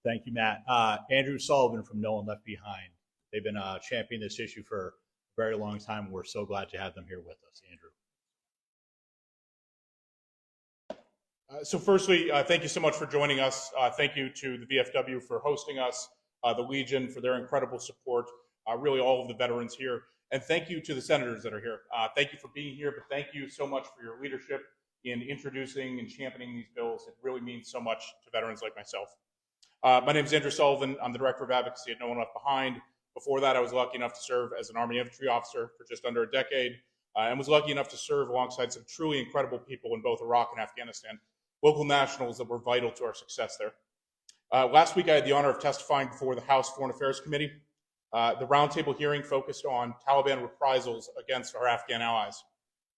Thank you, Matt. Andrew Sullivan from No One Left Behind. They've been championing this issue for a very long time. We're so glad to have them here with us, Andrew. So firstly, thank you so much for joining us. Thank you to the VFW for hosting us, the Legion for their incredible support, really all of the veterans here. And thank you to the senators that are here. Thank you for being here, but thank you so much for your leadership in introducing and championing these bills. It really means so much to veterans like myself. My name is Andrew Sullivan. I'm the Director of Advocacy at No One Left Behind. Before that, I was lucky enough to serve as an Army infantry officer for just under a decade, and was lucky enough to serve alongside some truly incredible people in both Iraq and Afghanistan, local nationals that were vital to our success there. Last week, I had the honor of testifying before the House Foreign Affairs Committee. The roundtable hearing focused on Taliban reprisals against our Afghan allies.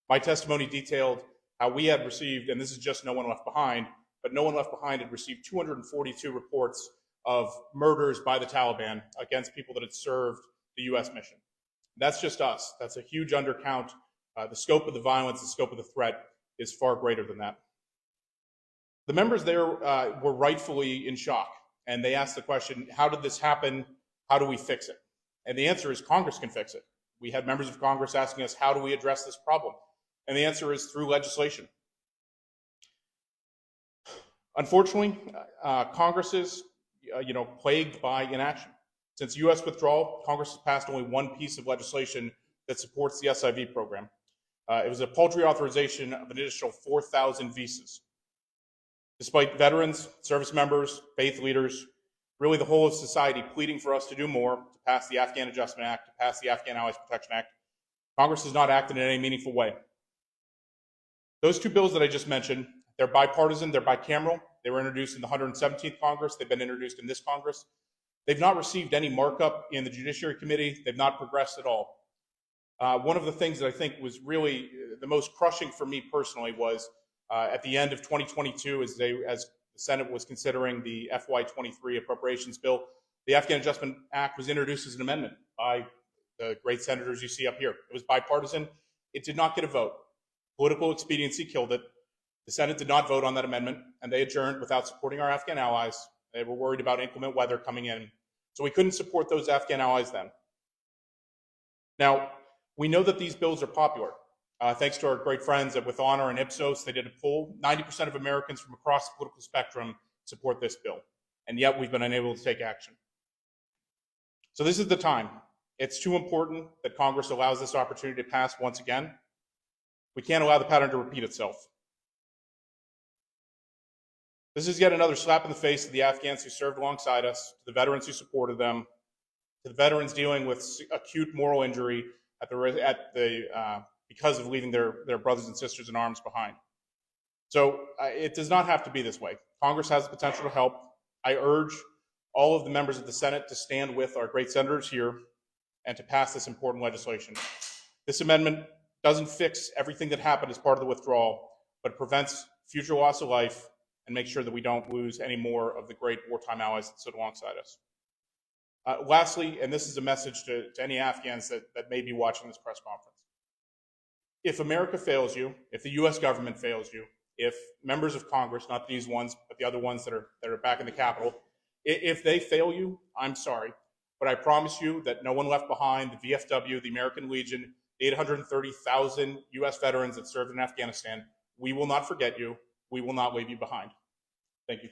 My testimony detailed how we had received, and this is just No One Left Behind, but No One Left Behind had received 242 reports of murders by the Taliban against people that had served the U.S. mission. That's just us. That's a huge undercount. The scope of the violence, the scope of the threat is far greater than that. The members there were rightfully in shock, and they asked the question, how did this happen? How do we fix it? And the answer is Congress can fix it. We had members of Congress asking us, how do we address this problem? And the answer is through legislation. Unfortunately, Congress is plagued by inaction. Since U.S. withdrawal, Congress has passed only one piece of legislation that supports the SIV program. It was a paltry authorization of an additional 4,000 visas. Despite veterans, service members, faith leaders, really the whole of society pleading for us to do more, to pass the Afghan Adjustment Act, to pass the Afghan Allies Protection Act, Congress has not acted in any meaningful way. Those two bills that I just mentioned, they're bipartisan, they're bicameral. They were introduced in the 117th Congress. They've been introduced in this Congress. They've not received any markup in the Judiciary Committee. They've not progressed at all. One of the things that I think was really the most crushing for me personally was at the end of 2022, as the Senate was considering the FY23 appropriations bill, the Afghan Adjustment Act was introduced as an amendment by the great senators you see up here. It was bipartisan. It did not get a vote. Political expediency killed it. The Senate did not vote on that amendment, and they adjourned without supporting our Afghan allies. They were worried about inclement weather coming in, so we couldn't support those Afghan allies then. Now, we know that these bills are popular. Thanks to our great friends at With Honor and Ipsos, they did a poll. 90% of Americans from across the political spectrum support this bill, and yet we've been unable to take action. So this is the time. It's too important that Congress allows this opportunity to pass once again. We can't allow the pattern to repeat itself. This is yet another slap in the face to the Afghans who served alongside us, to the veterans who supported them, to the veterans dealing with acute moral injury because of leaving their brothers and sisters in arms behind. So it does not have to be this way. Congress has the potential to help. I urge all of the members of the Senate to stand with our great senators here and to pass this important legislation. This amendment doesn't fix everything that happened as part of the withdrawal, but prevents future loss of life and makes sure that we don't lose any more of the great wartime allies that stood alongside us. Lastly, and this is a message to any Afghans that may be watching this press conference. If America fails you, if the US government fails you, if members of Congress, not these ones, but the other ones that are back in the Capitol, if they fail you, I'm sorry. But I promise you that No One Left Behind, the VFW, the American Legion, 830,000 US veterans that served in Afghanistan, we will not forget you. We will not leave you behind. Thank you.